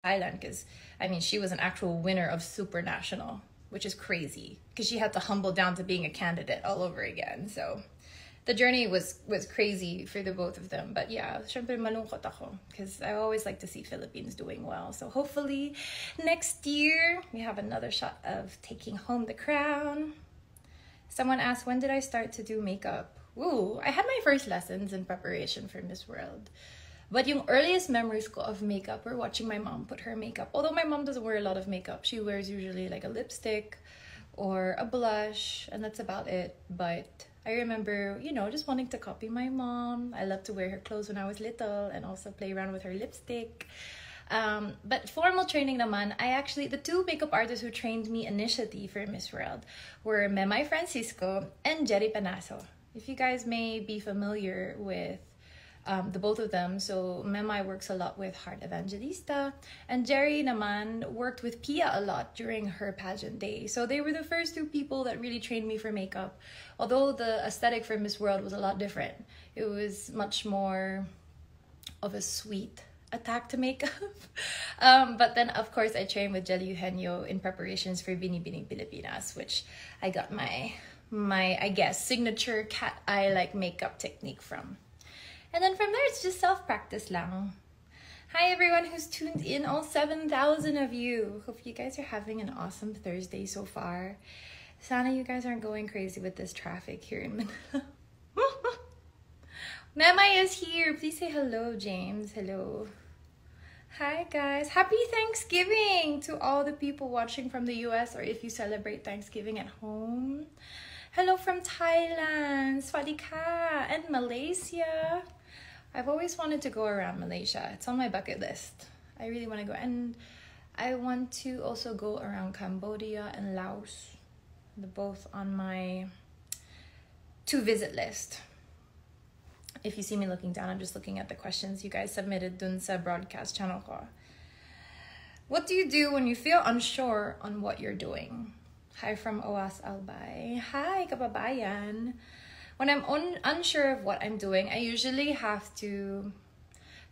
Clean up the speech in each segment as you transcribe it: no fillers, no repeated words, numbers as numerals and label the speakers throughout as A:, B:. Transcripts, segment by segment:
A: Thailand, because I mean she was an actual winner of Super National, which is crazy because she had to humble down to being a candidate all over again. So the journey was crazy for the both of them. But yeah, syempre malungkot ako because I always like to see Philippines doing well. So hopefully next year we have another shot of taking home the crown. Someone asked, when did I start to do makeup? Ooh, I had my first lessons in preparation for Miss World. But yung earliest memories ko of makeup were watching my mom put her makeup. Although my mom doesn't wear a lot of makeup. She wears usually like a lipstick or a blush, and that's about it. But I remember, you know, just wanting to copy my mom. I loved to wear her clothes when I was little and also play around with her lipstick. But formal training naman, the two makeup artists who trained me initially for Miss World were Memay Francisco and Jerry Panaso. If you guys may be familiar with the both of them. So Memay works a lot with Heart Evangelista, and Jerry naman worked with Pia a lot during her pageant days. So they were the first two people that really trained me for makeup. Although the aesthetic for Miss World was a lot different. It was much more of a sweet attack to makeup. But then of course I trained with Jelly Eugenio in preparations for Binibining Pilipinas, which I got my I guess signature cat eye like makeup technique from. And then from there, it's just self-practice lang. Hi everyone who's tuned in, all 7,000 of you. Hope you guys are having an awesome Thursday so far. Sana you guys aren't going crazy with this traffic here in Manila. Memay is here. Please say hello, James. Hello. Hi guys. Happy Thanksgiving to all the people watching from the US, or if you celebrate Thanksgiving at home. Hello from Thailand, Swadika, and Malaysia. I've always wanted to go around Malaysia. It's on my bucket list. I really want to go. And I want to also go around Cambodia and Laos. They're both on my to-visit list. If you see me looking down, I'm just looking at the questions you guys submitted dun sa broadcast channel ko. What do you do when you feel unsure on what you're doing? Hi from Oas Albay. Hi, kababayan. When I'm unsure of what I'm doing, I usually have to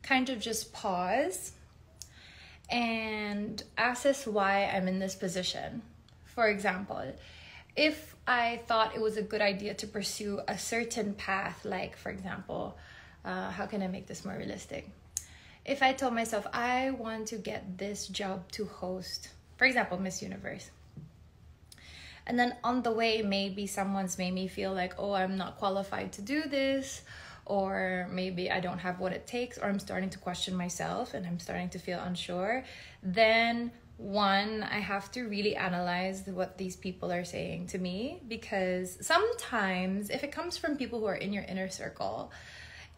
A: kind of just pause and assess why I'm in this position. For example, if I thought it was a good idea to pursue a certain path, like for example, how can I make this more realistic? If I told myself I want to get this job to host, for example, Miss Universe, and then on the way, maybe someone's made me feel like, oh, I'm not qualified to do this, or maybe I don't have what it takes, or I'm starting to question myself and I'm starting to feel unsure, then one, I have to really analyze what these people are saying to me, because sometimes if it comes from people who are in your inner circle,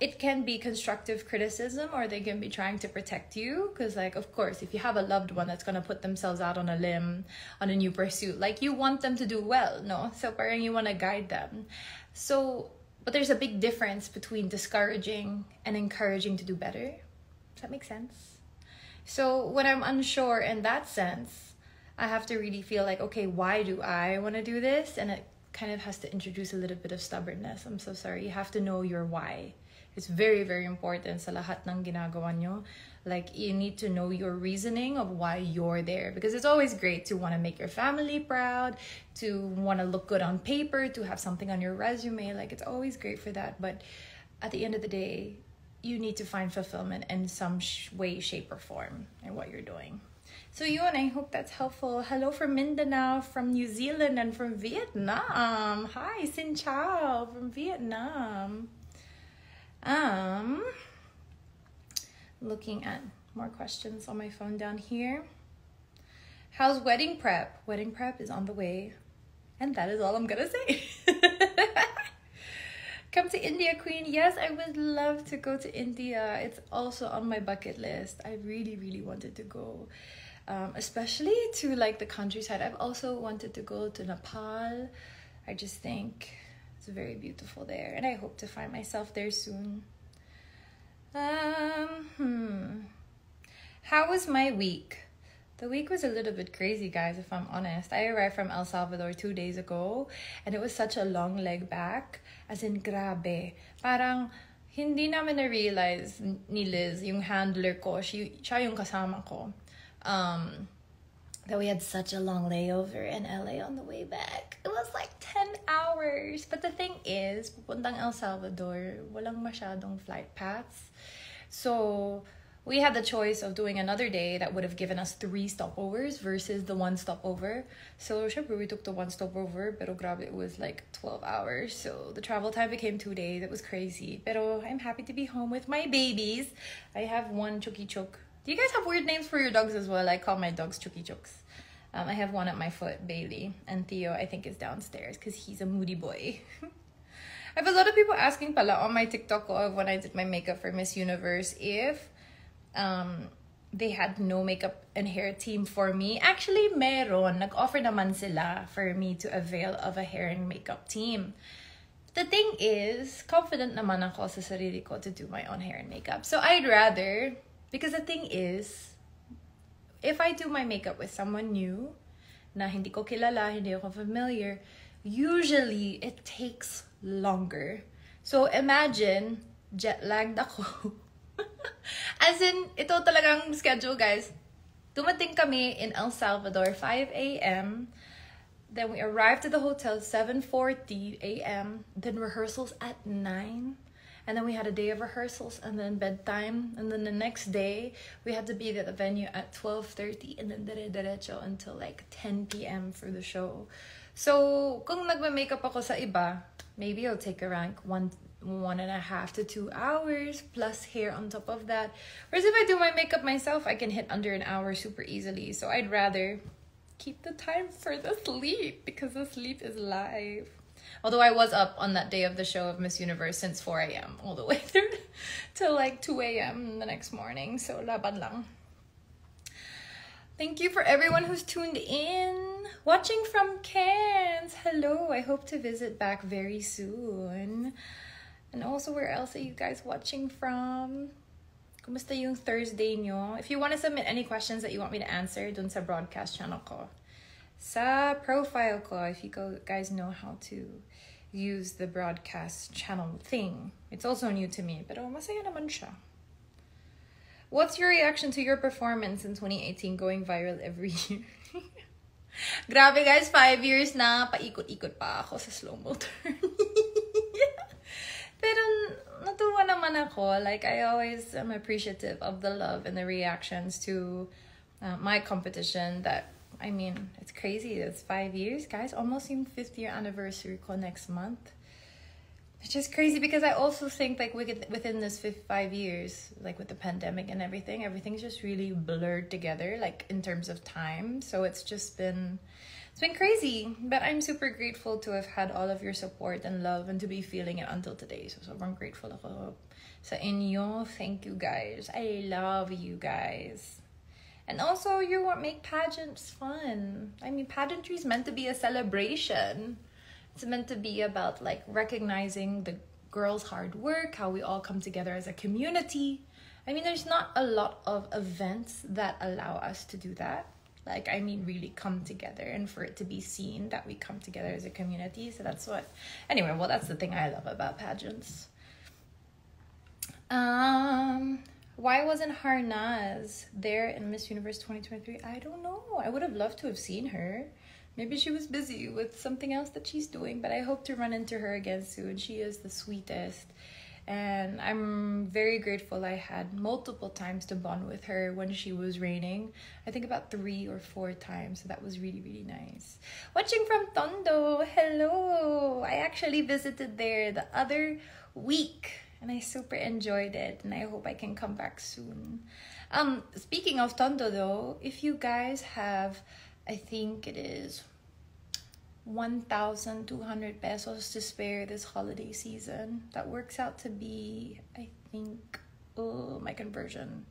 A: it can be constructive criticism, or they can be trying to protect you. Because like, of course, if you have a loved one that's going to put themselves out on a limb, on a new pursuit, like you want them to do well, no? So parang you want to guide them. So, but there's a big difference between discouraging and encouraging to do better. Does that make sense? So when I'm unsure in that sense, I have to really feel like, okay, why do I want to do this? And it kind of has to introduce a little bit of stubbornness. I'm so sorry. You have to know your why. It's very, very important sa lahat ng ginagawa nyo. Like, you need to know your reasoning of why you're there. Because it's always great to want to make your family proud, to want to look good on paper, to have something on your resume. Like, it's always great for that. But at the end of the day, you need to find fulfillment in some way, shape, or form in what you're doing. So yun, I hope that's helpful. Hello from Mindanao, from New Zealand, and from Vietnam. Hi, Xin Chao from Vietnam. Looking at more questions on my phone down here. How's wedding prep? Wedding prep is on the way. And that is all I'm gonna say. Come to India, Queen. Yes, I would love to go to India. It's also on my bucket list. I really, really wanted to go. Especially to like the countryside. I've also wanted to go to Nepal. I just think it's very beautiful there. And I hope to find myself there soon. How was my week? The week was a little bit crazy, guys, if I'm honest. I arrived from El Salvador 2 days ago, and it was such a long leg back. As in, grabe. Parang, hindi namin na-realize ni Liz, yung handler ko, siya yung kasama ko. that we had such a long layover in LA on the way back. It was like 10 hours. But the thing is, pupuntang El Salvador, walang masyadong flight paths. So we had the choice of doing another day that would have given us 3 stopovers versus the 1 stopover. So syempre, we took the 1 stopover, pero grabe, it was like 12 hours. So the travel time became 2 days. It was crazy. Pero I'm happy to be home with my babies. I have one Chucky Chuk. Do you guys have weird names for your dogs as well? I call my dogs Chucky Chuks. I have one at my foot, Bailey. And Theo, I think, is downstairs because he's a moody boy. I have a lot of people asking pala on my TikTok of when I did my makeup for Miss Universe if they had no makeup and hair team for me. Actually, meron. Nag-offer naman sila for me to avail of a hair and makeup team. The thing is, confident naman ako sa sarili ko to do my own hair and makeup. So I'd rather, because the thing is, if I do my makeup with someone new, na hindi ko kilala, hindi ako familiar, usually it takes longer. So imagine, jet-lagged ako. As in, ito talagang schedule, guys. Dumating kami in El Salvador, 5 a.m. Then we arrived at the hotel, 7:40 a.m. Then rehearsals at 9. And then we had a day of rehearsals and then bedtime. And then the next day, we had to be at the venue at 12:30 and then dire-diretso until like 10 p.m. for the show. So, kung nagme-makeup ako sa iba, maybe it'll take around 1.5 to 2 hours plus hair on top of that. Whereas if I do my makeup myself, I can hit under an hour super easily. So I'd rather keep the time for the sleep because the sleep is live. Although I was up on that day of the show of Miss Universe since 4 a.m. all the way through till like 2 a.m. the next morning. So laban lang. Thank you for everyone who's tuned in. Watching from Cairns. Hello. I hope to visit back very soon. And also, where else are you guys watching from? Kumusta yung Thursday nyo? If you want to submit any questions that you want me to answer dun sa broadcast channel ko. Sa profile ko, if you guys know how to use the broadcast channel thing. It's also new to me, pero masaya naman siya. What's your reaction to your performance in 2018 going viral every year? Grabe guys, 5 years na, paikot-ikot pa ako sa slow-mo turn. Pero natuwa naman ako. Like, I always am appreciative of the love and the reactions to my competition that, I mean, it's crazy. It's 5 years, guys. Almost yung 5th year anniversary ko next month. It's just crazy because I also think like within this 5 years, like with the pandemic and everything, everything's just really blurred together, like in terms of time. So it's been crazy. But I'm super grateful to have had all of your support and love and to be feeling it until today. So sobrang grateful ako sa inyo. Thank you guys. I love you guys. And also, you make pageants fun. I mean, pageantry is meant to be a celebration. It's meant to be about like recognizing the girls' hard work, how we all come together as a community. I mean, there's not a lot of events that allow us to do that. Like, I mean, really come together and for it to be seen that we come together as a community. So that's what, anyway, well, that's the thing I love about pageants. Why wasn't Harnaz there in Miss Universe 2023? I don't know. I would have loved to have seen her. Maybe she was busy with something else that she's doing, but I hope to run into her again soon. She is the sweetest. And I'm very grateful I had multiple times to bond with her when she was reigning. I think about 3 or 4 times. So that was really, really nice. Watching from Tondo. Hello. I actually visited there the other week. And I super enjoyed it. And I hope I can come back soon. Speaking of Tondo though, if you guys have, I think it is 1,200 pesos to spare this holiday season. That works out to be, I think, my conversion.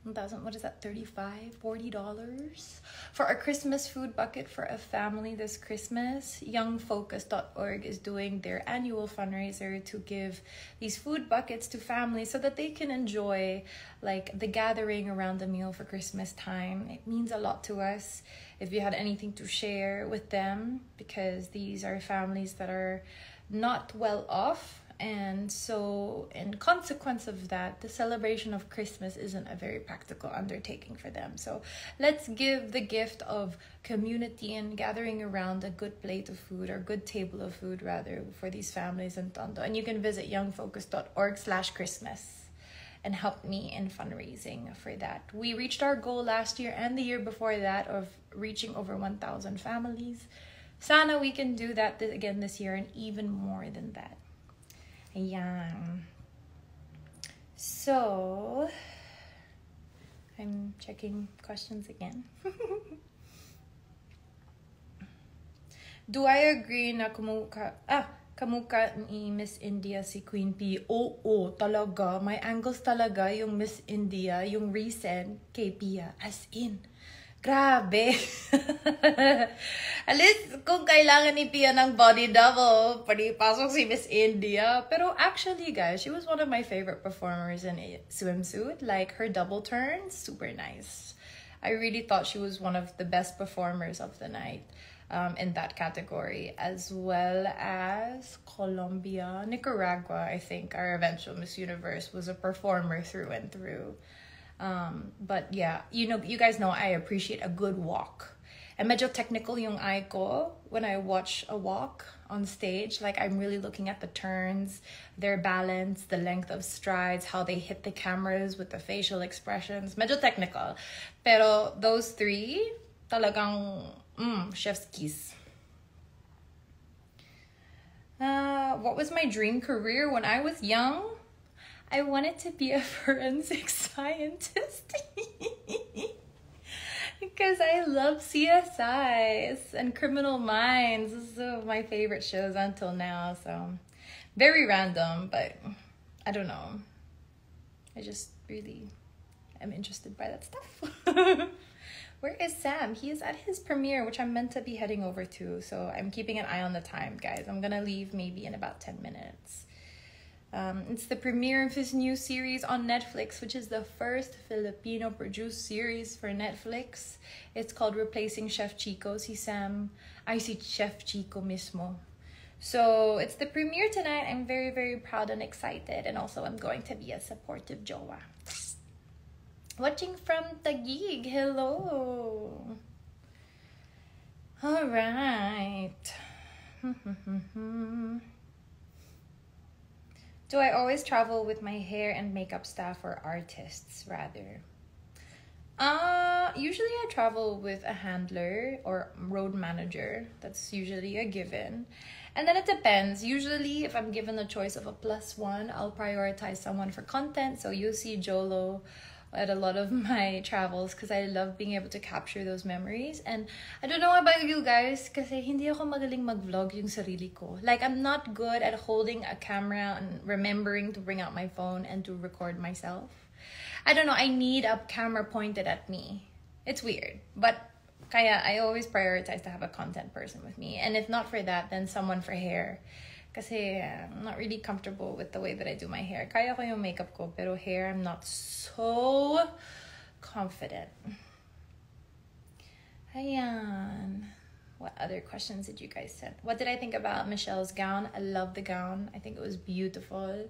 A: 1,000, what is that, $35, $40? For a Christmas food bucket for a family this Christmas, youngfocus.org is doing their annual fundraiser to give these food buckets to families so that they can enjoy like the gathering around the meal for Christmas time. It means a lot to us if you had anything to share with them because these are families that are not well off And so, in consequence of that, the celebration of Christmas isn't a very practical undertaking for them. So, let's give the gift of community and gathering around a good plate of food, or good table of food, rather, for these families in Tondo. And you can visit youngfocus.org/Christmas and help me in fundraising for that. We reached our goal last year and the year before that of reaching over 1,000 families. Sana we can do that again this year, and even more than that. Ayan. So, I'm checking questions again. Do I agree na kamukha ni Miss India si Queen P? Oo, talaga. May angles talaga yung Miss India, yung recent kay Pia. As in, grabe. At least, kung kailangan ni Pia ng body double, pasok si Miss India. Pero actually, guys, she was one of my favorite performers in a swimsuit. Like, her double turns, super nice. I really thought she was one of the best performers of the night in that category. As well as Colombia, Nicaragua, I think, our eventual Miss Universe, was a performer through and through. But yeah, you guys know I appreciate a good walk. And medyo technical yung eye ko when I watch a walk on stage. Like, I'm really looking at the turns, their balance, the length of strides, how they hit the cameras with the facial expressions. Medyo technical. Pero those three, talagang chef's kiss. What was my dream career when I was young? I wanted to be a forensic scientist because I love CSIs and Criminal Minds. This is my favorite shows until now. So very random, but I don't know. I just really am interested by that stuff. Where is Sam? He is at his premiere, which I'm meant to be heading over to. So I'm keeping an eye on the time, guys. I'm gonna leave maybe in about 10 minutes. It's the premiere of his new series on Netflix, which is the first Filipino-produced series for Netflix. It's called Replacing Chef Chico. Si Sam, I see Chef Chico mismo. So it's the premiere tonight. I'm very, very proud and excited. And also I'm going to be a supportive jowa. Watching from Taguig. Hello. All right. Do I always travel with my hair and makeup staff or artists, rather? Usually I travel with a handler or road manager. That's usually a given. And then it depends. Usually, if I'm given the choice of a +1, I'll prioritize someone for content. So you'll see Jolo at a lot of my travels because I love being able to capture those memories. And I don't know about you guys kasi hindi ako magaling mag-vlog yung sarili ko. Like, I'm not good at holding a camera and remembering to bring out my phone and to record myself. I don't know, I need a camera pointed at me. It's weird, but kaya I always prioritize to have a content person with me. And if not for that, then someone for hair. Kasi I'm not really comfortable with the way that I do my hair. Kaya ko yung makeup ko, pero hair, I'm not so confident. Ayan. What other questions did you guys send? What did I think about Michelle's gown? I love the gown. I think it was beautiful.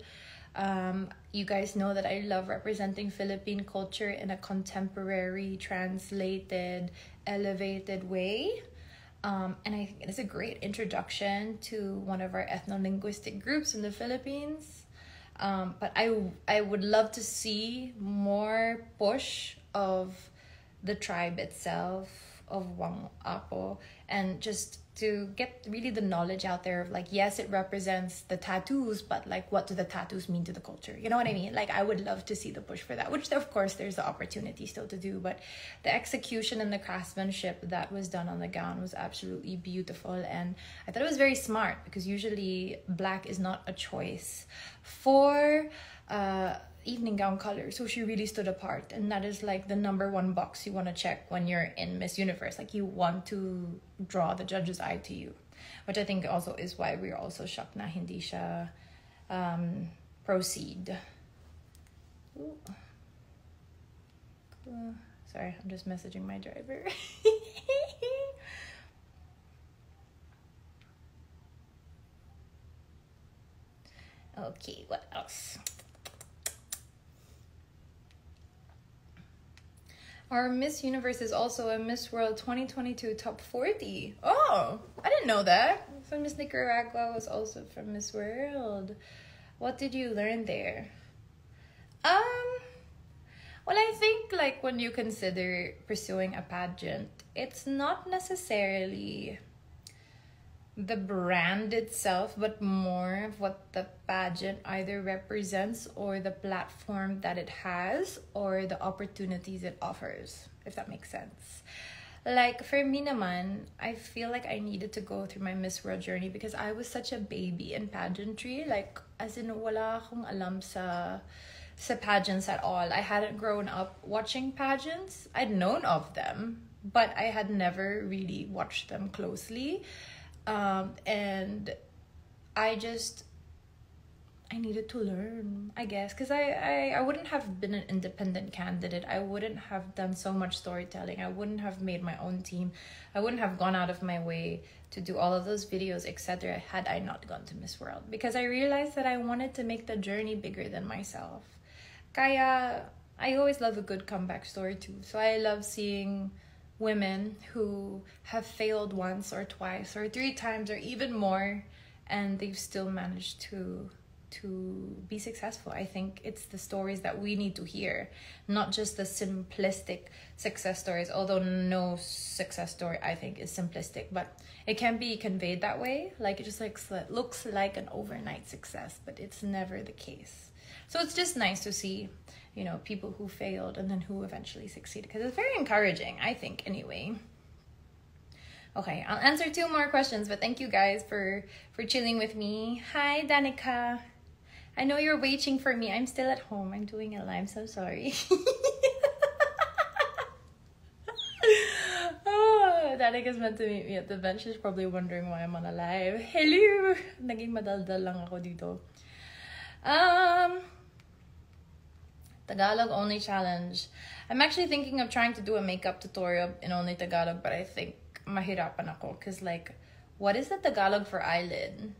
A: You guys know that I love representing Philippine culture in a contemporary, translated, elevated way. And I think it's a great introduction to one of our ethno-linguistic groups in the Philippines. But I would love to see more push of the tribe itself, of Wang Apo, and just to get really the knowledge out there of like, yes, it represents the tattoos, but like, what do the tattoos mean to the culture? You know what I mean? Like, I would love to see the push for that, which of course there's the opportunity still to do, but the execution and the craftsmanship that was done on the gown was absolutely beautiful. And I thought it was very smart because usually black is not a choice for evening gown color. So she really stood apart, and that is like the #1 box you want to check when you're in Miss Universe. Like, you want to draw the judge's eye to you, which I think also is why we're also shocked na hindi siya proceed. Ooh. Sorry, I'm just messaging my driver. Okay, what else? Our Miss Universe is also a Miss World 2022 top 40. Oh, I didn't know that. So Miss Nicaragua was also from Miss World. What did you learn there? Well, I think like when you consider pursuing a pageant, it's not necessarily the brand itself, but more of what the pageant either represents or the platform that it has or the opportunities it offers, if that makes sense. Like for me naman, I feel like I needed to go through my Miss World journey because I was such a baby in pageantry. Like as in wala akong alam sa pageants at all. I hadn't grown up watching pageants. I'd known of them, but I had never really watched them closely. And I needed to learn, I guess, because I wouldn't have been an independent candidate. I wouldn't have done so much storytelling. I wouldn't have made my own team. I wouldn't have gone out of my way to do all of those videos, etc. had I not gone to Miss World, because I realized that I wanted to make the journey bigger than myself. Kaya, I always love a good comeback story too. So I love seeing women who have failed once or twice or 3 times or even more, and they've still managed to be successful. I think it's the stories that we need to hear, not just the simplistic success stories, although no success story I think is simplistic, but it can be conveyed that way. Like it just looks like an overnight success, but it's never the case. So it's just nice to see, you know, people who failed and then who eventually succeeded, because it's very encouraging, I think, anyway. Okay, I'll answer 2 more questions, but thank you guys for chilling with me. Hi, Danica. I know you're waiting for me. I'm still at home. I'm doing a live, so sorry. Oh, Danica's meant to meet me at the bench. She's probably wondering why I'm on a live. Hello! Naging madaldal lang ako dito. Tagalog only challenge. I'm actually thinking of trying to do a makeup tutorial in only Tagalog, but I think mahirapan ako, because like, what is the Tagalog for eyelid?